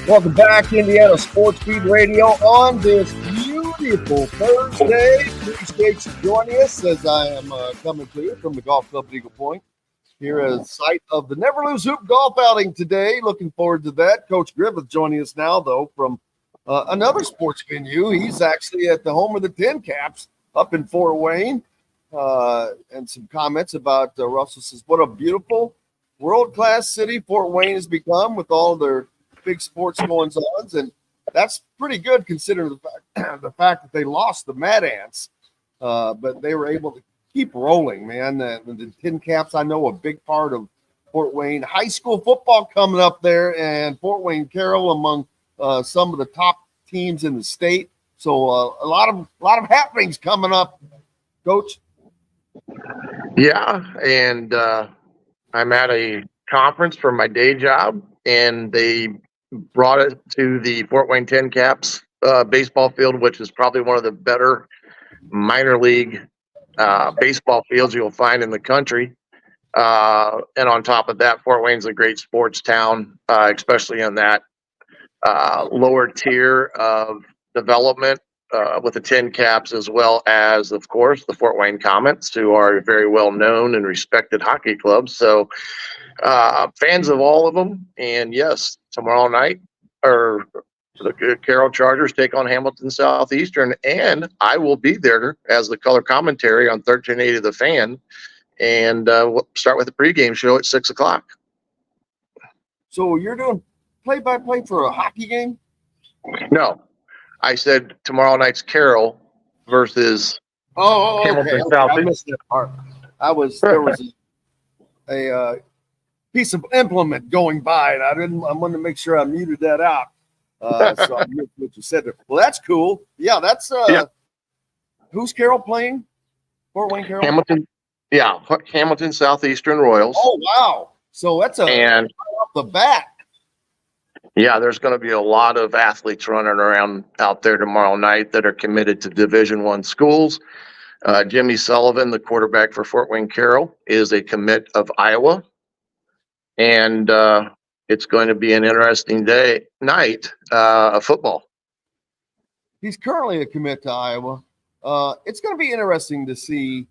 Welcome back, Indiana Sports Feed Radio on this beautiful Thursday. Appreciate you joining us as I am coming to you from the Golf Club at Eagle Point. Here is site of the Never Lose Hoop golf outing today. Looking forward to that. Coach Griffith joining us now, though, from another sports venue. He's actually at the home of the Tin Caps up in Fort Wayne. And some comments about Russell says, what a beautiful world-class city Fort Wayne has become with all their big sports goings-ons, and that's pretty good considering the fact that they lost the Mad Ants, but they were able to keep rolling, man. The Tin Caps, I know, a big part of Fort Wayne. High school football coming up there, and Fort Wayne Carroll among some of the top teams in the state. So a lot of happenings coming up, Coach. Yeah, and I'm at a conference for my day job, and they brought it to the Fort Wayne Tin Caps baseball field, which is probably one of the better minor league baseball fields you'll find in the country. And on top of that, Fort Wayne's a great sports town, especially in that lower tier of development with the Tin Caps, as well as, of course, the Fort Wayne Comets, who are a very well known and respected hockey club. So fans of all of them. And yes, tomorrow night, or the Carroll Chargers take on Hamilton Southeastern, and I will be there as the color commentary on 1380 The Fan, and we'll start with the pregame show at 6 o'clock. So you're doing play-by-play for a hockey game? No, I said tomorrow night's Carroll versus Hamilton Southeastern. I missed that part. There was a piece of implement going by, and I wanted to make sure I muted that out. So I missed what you said there. Well, that's cool. Yeah, that's Who's Carroll playing? Fort Wayne Carroll? Hamilton. Yeah, Hamilton Southeastern Royals. Oh wow! So that's right off the bat. Yeah, there's going to be a lot of athletes running around out there tomorrow night that are committed to Division I schools. Jimmy Sullivan, the quarterback for Fort Wayne Carroll, is a commit of Iowa. And it's going to be an interesting night of football. He's currently a commit to Iowa. It's going to be interesting to see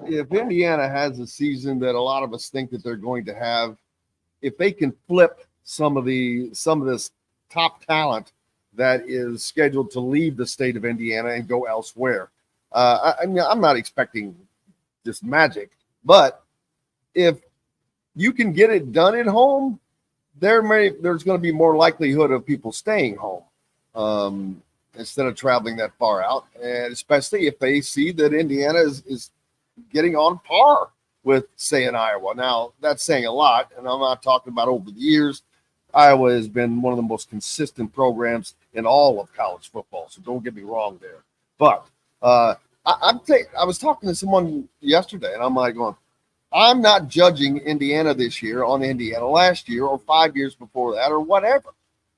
if Indiana has a season that a lot of us think that they're going to have, if they can flip some of this top talent that is scheduled to leave the state of Indiana and go elsewhere. I mean, I'm not expecting just magic, but if you can get it done at home, there's going to be more likelihood of people staying home instead of traveling that far out, and especially if they see that Indiana is getting on par with, say, in Iowa. Now, that's saying a lot, and I'm not talking about over the years. Iowa has been one of the most consistent programs in all of college football, so don't get me wrong there. But I was talking to someone yesterday, and I'm like going, I'm not judging Indiana this year on Indiana last year or 5 years before that or whatever.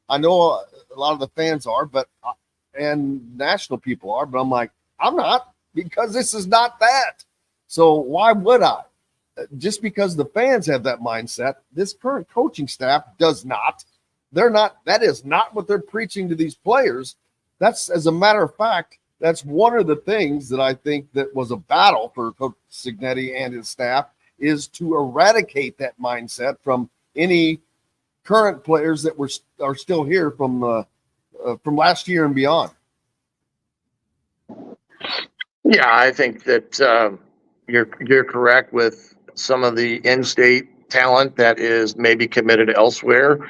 I know a lot of the fans are, and national people are, but I'm like, I'm not, because this is not that. So why would I? Just because the fans have that mindset, this current coaching staff does not. That is not what they're preaching to these players. That's, as a matter of fact, that's one of the things that I think that was a battle for Coach Signetti and his staff, is to eradicate that mindset from any current players that are still here from last year and beyond. Yeah, I think that you're correct with some of the in-state talent that is maybe committed elsewhere.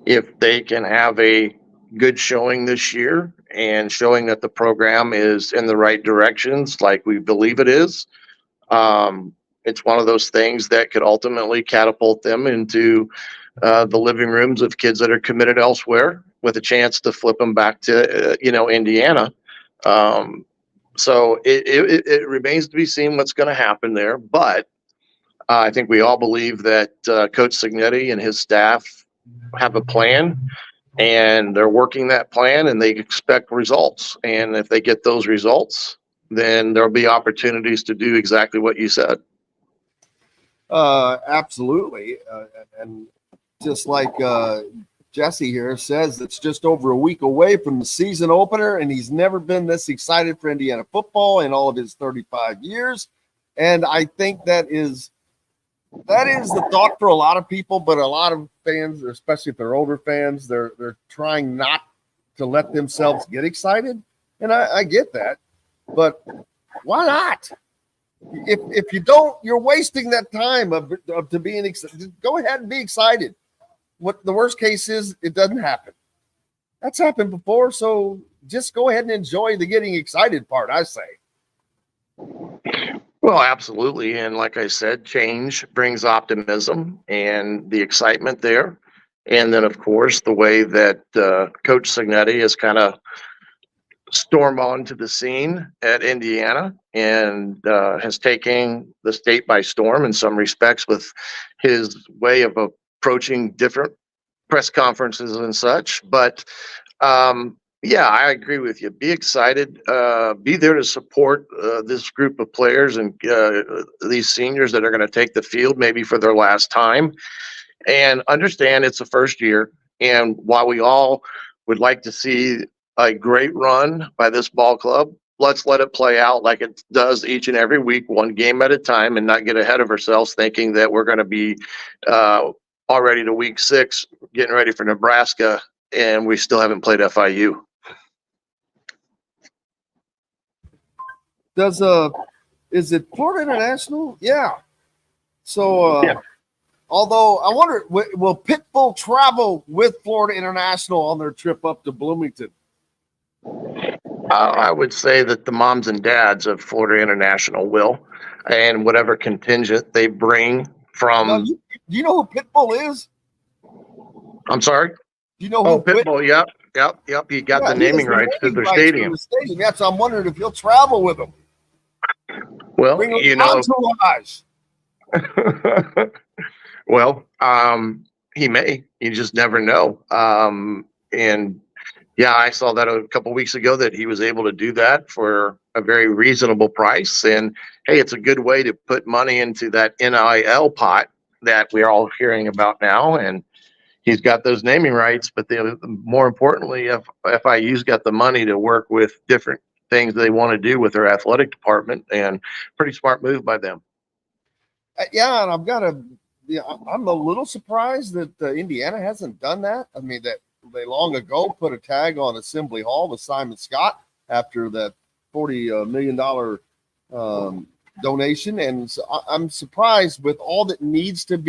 If they can have a good showing this year and showing that the program is in the right directions, like we believe it is, it's one of those things that could ultimately catapult them into the living rooms of kids that are committed elsewhere, with a chance to flip them back to Indiana. So it remains to be seen what's going to happen there. But I think we all believe that Coach Signetti and his staff have a plan, and they're working that plan, and they expect results. And if they get those results, then there'll be opportunities to do exactly what you said. Absolutely. And just like Jesse here says it's just over a week away from the season opener, and he's never been this excited for Indiana football in all of his 35 years. And I think that is the thought for a lot of people, but a lot of fans, especially if they're older fans, they're trying not to let themselves get excited. And I get that, but why not? If you don't, you're wasting that time of to being excited. Go ahead and be excited. What the worst case is, it doesn't happen. That's happened before, so just go ahead and enjoy the getting excited part, I say. Well, absolutely. And like I said, change brings optimism and the excitement there. And then, of course, the way that Coach Signetti has kind of stormed onto the scene at Indiana and has taken the state by storm in some respects with his way of approaching different press conferences and such. But yeah, I agree with you. Be excited. Be there to support this group of players and these seniors that are going to take the field maybe for their last time. And understand it's the first year. And while we all would like to see a great run by this ball club, let's let it play out like it does each and every week, one game at a time, and not get ahead of ourselves thinking that we're going to be already to week 6, getting ready for Nebraska, and we still haven't played FIU. Is it Florida International? Yeah. So, yeah. Although I wonder, will Pitbull travel with Florida International on their trip up to Bloomington? I would say that the moms and dads of Florida International will, and whatever contingent they bring from. Now, do you know who Pitbull is? I'm sorry? Do you know who Pitbull? Yep. He got the naming rights to their stadium. Yeah, so I'm wondering if he'll travel with them. Well, you know. Well, he may. You just never know. And yeah, I saw that a couple of weeks ago that he was able to do that for a very reasonable price. And hey, it's a good way to put money into that NIL pot that we're all hearing about now. And he's got those naming rights, but more importantly, FIU's got the money to work with different things they want to do with their athletic department, and pretty smart move by them. Yeah, and I'm a little surprised that Indiana hasn't done that. I mean, that they long ago put a tag on Assembly Hall with Simon Scott after that $40 million donation. And so I'm surprised with all that needs to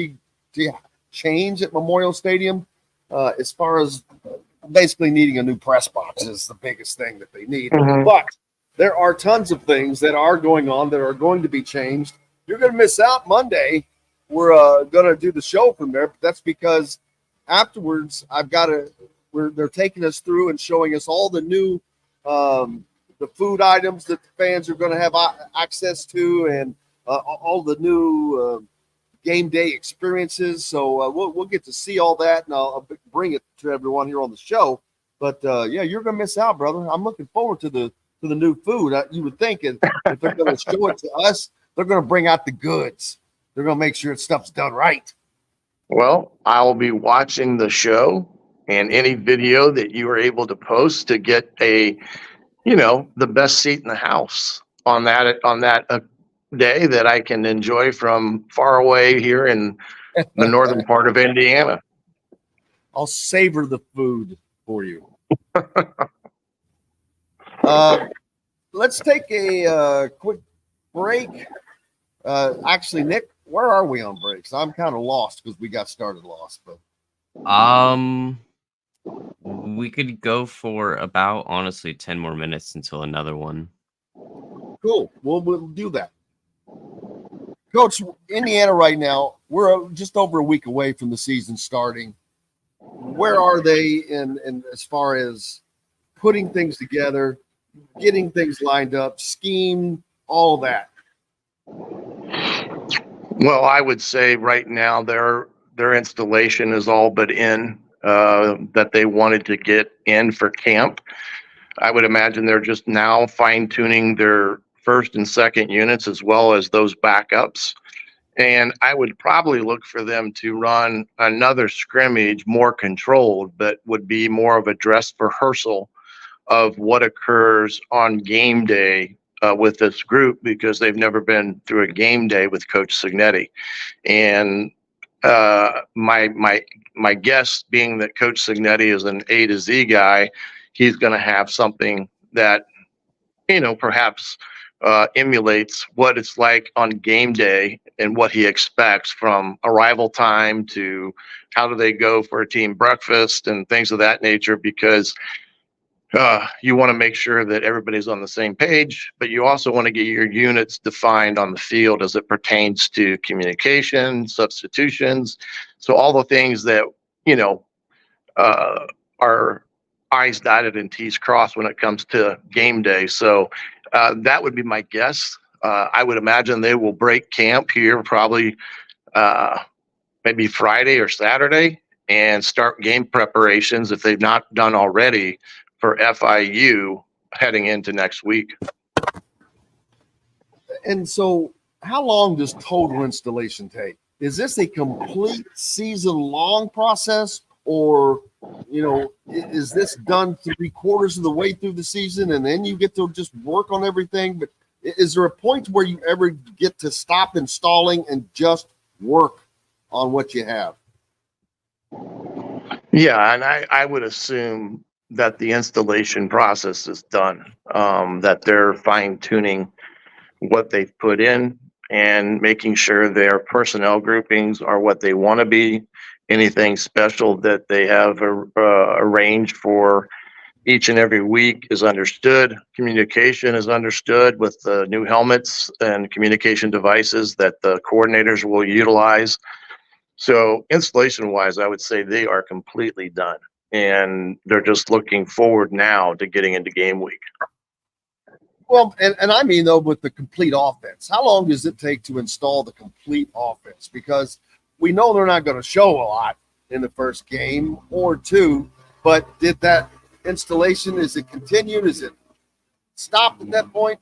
change at Memorial Stadium, as far as basically needing a new press box is the biggest thing that they need. Mm-hmm. But there are tons of things that are going on that are going to be changed. You're going to miss out Monday. We're going to do the show from there, but that's because afterwards they're taking us through and showing us all the new the food items that the fans are going to have access to, and all the new game day experiences. So we'll get to see all that, and I'll bring it to everyone here on the show. But yeah, you're going to miss out, brother. I'm looking forward to the new food. You would think if they're going to show it to us, they're going to bring out the goods. They're going to make sure stuff's done right. Well, I'll be watching the show and any video that you are able to post to get the best seat in the house on that day that I can enjoy from far away here in the northern part of Indiana. I'll savor the food for you. Let's take a quick break. Actually, Nick, where are we on breaks? I'm kind of lost because we got started lost. But we could go for about, honestly, 10 more minutes until another one. Cool. We'll do that. Coach, Indiana right now, we're just over a week away from the season starting. Where are they in as far as putting things together, getting things lined up, scheme, all of that? Well, I would say right now their installation is all but in, that they wanted to get in for camp. I would imagine they're just now fine-tuning their first and second units as well as those backups. And I would probably look for them to run another scrimmage more controlled, but would be more of a dress rehearsal of what occurs on game day with this group, because they've never been through a game day with Coach Signetti. And my guess being that Coach Signetti is an A to Z guy, he's going to have something that, perhaps emulates what it's like on game day and what he expects, from arrival time to how do they go for a team breakfast and things of that nature, because you want to make sure that everybody's on the same page, but you also want to get your units defined on the field as it pertains to communication, substitutions. So all the things that, are I's dotted and T's crossed when it comes to game day. So that would be my guess. I would imagine they will break camp here probably maybe Friday or Saturday and start game preparations, if they've not done already, for FIU heading into next week. And so how long does total installation take? Is this a complete season-long process, or, is this done 3/4 of the way through the season and then you get to just work on everything? But is there a point where you ever get to stop installing and just work on what you have? Yeah, and I would assume that the installation process is done, that they're fine-tuning what they've put in and making sure their personnel groupings are what they want to be. Anything special that they have arranged for each and every week is understood. Communication is understood with the new helmets and communication devices that the coordinators will utilize. So installation wise, I would say they are completely done, and they're just looking forward now to getting into game week. Well, and I mean, though, with the complete offense, how long does it take to install the complete offense? Because we know they're not going to show a lot in the first game or two, but did that installation, is it continued? Is it stopped at that point?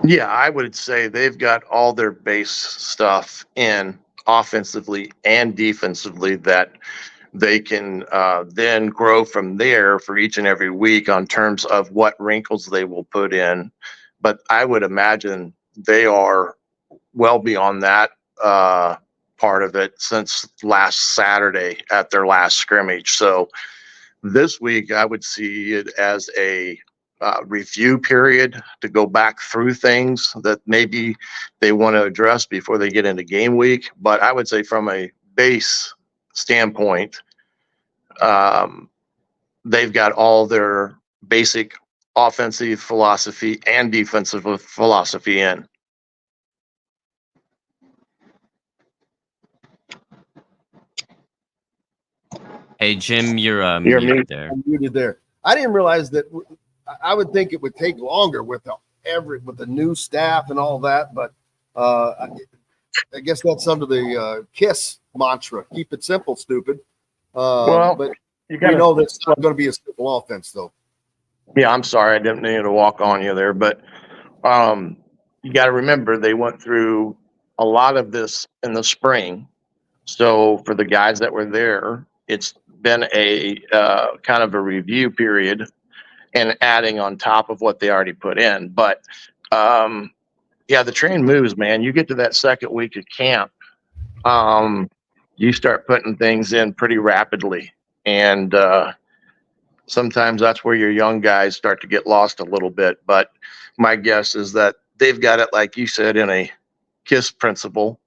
Yeah, I would say they've got all their base stuff in offensively and defensively that they can then grow from there for each and every week on terms of what wrinkles they will put in. But I would imagine they are well beyond that part of it since last Saturday at their last scrimmage. So this week, I would see it as a review period to go back through things that maybe they want to address before they get into game week. But I would say from a base standpoint, they've got all their basic offensive philosophy and defensive philosophy in. Hey, Jim, you're You're muted muted. there. I'm muted there. I didn't realize that. I would think it would take longer with the new staff and all that, but I guess that's under the KISS mantra: keep it simple, stupid. But you we know that's not going to be a simple offense, though. Yeah, I'm sorry. I didn't mean to walk on you there, but you got to remember they went through a lot of this in the spring. So for the guys that were there, it's been a kind of a review period and adding on top of what they already put in. But yeah, the train moves, man. You get to that second week of camp, you start putting things in pretty rapidly. And sometimes that's where your young guys start to get lost a little bit. But my guess is that they've got it, like you said, in a KISS principle.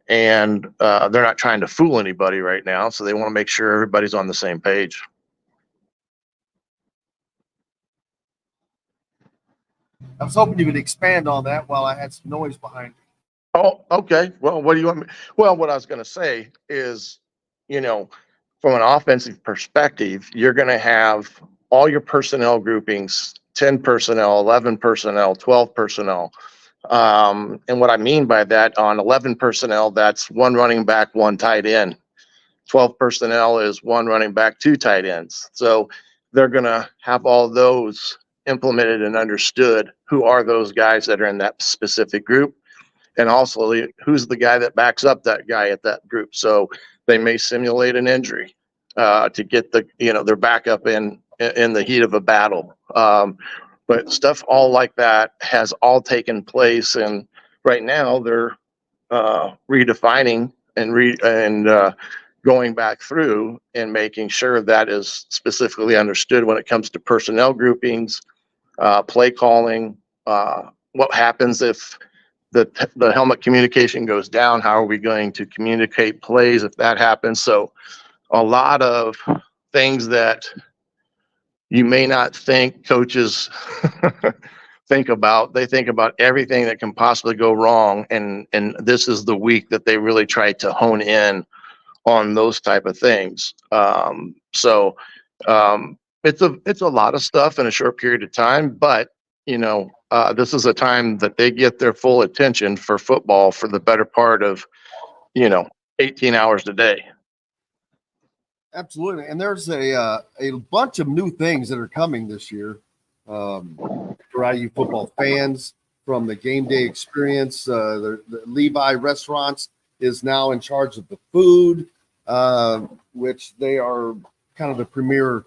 And they're not trying to fool anybody right now. So they want to make sure everybody's on the same page. I was hoping you would expand on that while I had some noise behind me. Oh, okay. Well, what do you want me? Well, what I was going to say is, from an offensive perspective, you're going to have all your personnel groupings, 10 personnel, 11 personnel, 12 personnel. And what I mean by that, on 11 personnel, that's one running back, one tight end. 12 personnel is one running back, two tight ends. So they're going to have all those implemented and understood. Who are those guys that are in that specific group? and also who's the guy that backs up that guy at that group. So they may simulate an injury to get their backup in the heat of a battle. But stuff all like that has all taken place, and right now they're redefining and going back through and making sure that is specifically understood when it comes to personnel groupings, play calling, what happens if the helmet communication goes down, how are we going to communicate plays if that happens. So a lot of things that you may not think coaches think about. They think about everything that can possibly go wrong, and this is the week that they really try to hone in on those type of things. So it's a lot of stuff in a short period of time, but this is a time that they get their full attention for football for the better part of 18 hours a day. Absolutely. And there's a bunch of new things that are coming this year for IU football fans, from the game day experience. The Levi Restaurants is now in charge of the food, which they are kind of the premier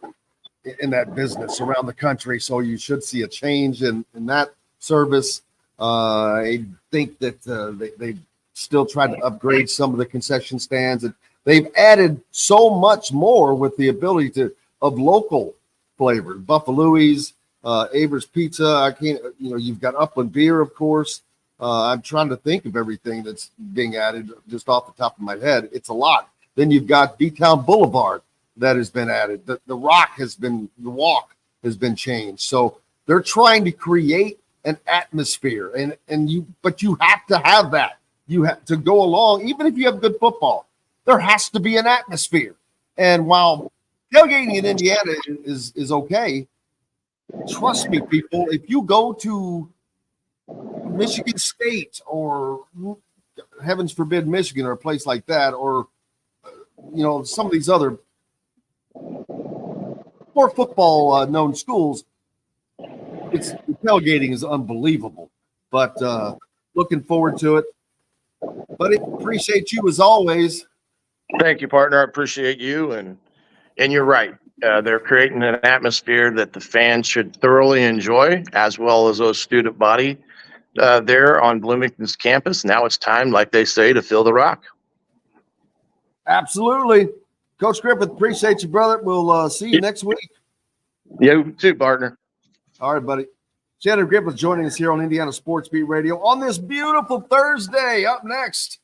in that business around the country. So you should see a change in that service. I think that they still try to upgrade some of the concession stands, and they've added so much more with the ability of local flavors. Buffalo's, Aver's Pizza. You've got Upland Beer, of course. I'm trying to think of everything that's being added just off the top of my head. It's a lot. Then you've got B-Town Boulevard that has been added. The walk has been changed. So they're trying to create an atmosphere, but you have to have that. You have to go along, even if you have good football. There has to be an atmosphere. And while tailgating in Indiana is okay, trust me, people, if you go to Michigan State or, heavens forbid, Michigan or a place like that, or some of these other more football known schools, the tailgating is unbelievable. But looking forward to it. Buddy, appreciate you as always. Thank you, partner. I appreciate you, and you're right. They're creating an atmosphere that the fans should thoroughly enjoy, as well as those student body there on Bloomington's campus. Now it's time, like they say, to fill the rock. Absolutely. Coach Griffith, appreciate you, brother. We'll see you next week. You too, partner. All right, buddy. Shannon Griffith joining us here on Indiana Sports Beat Radio on this beautiful Thursday. Up next,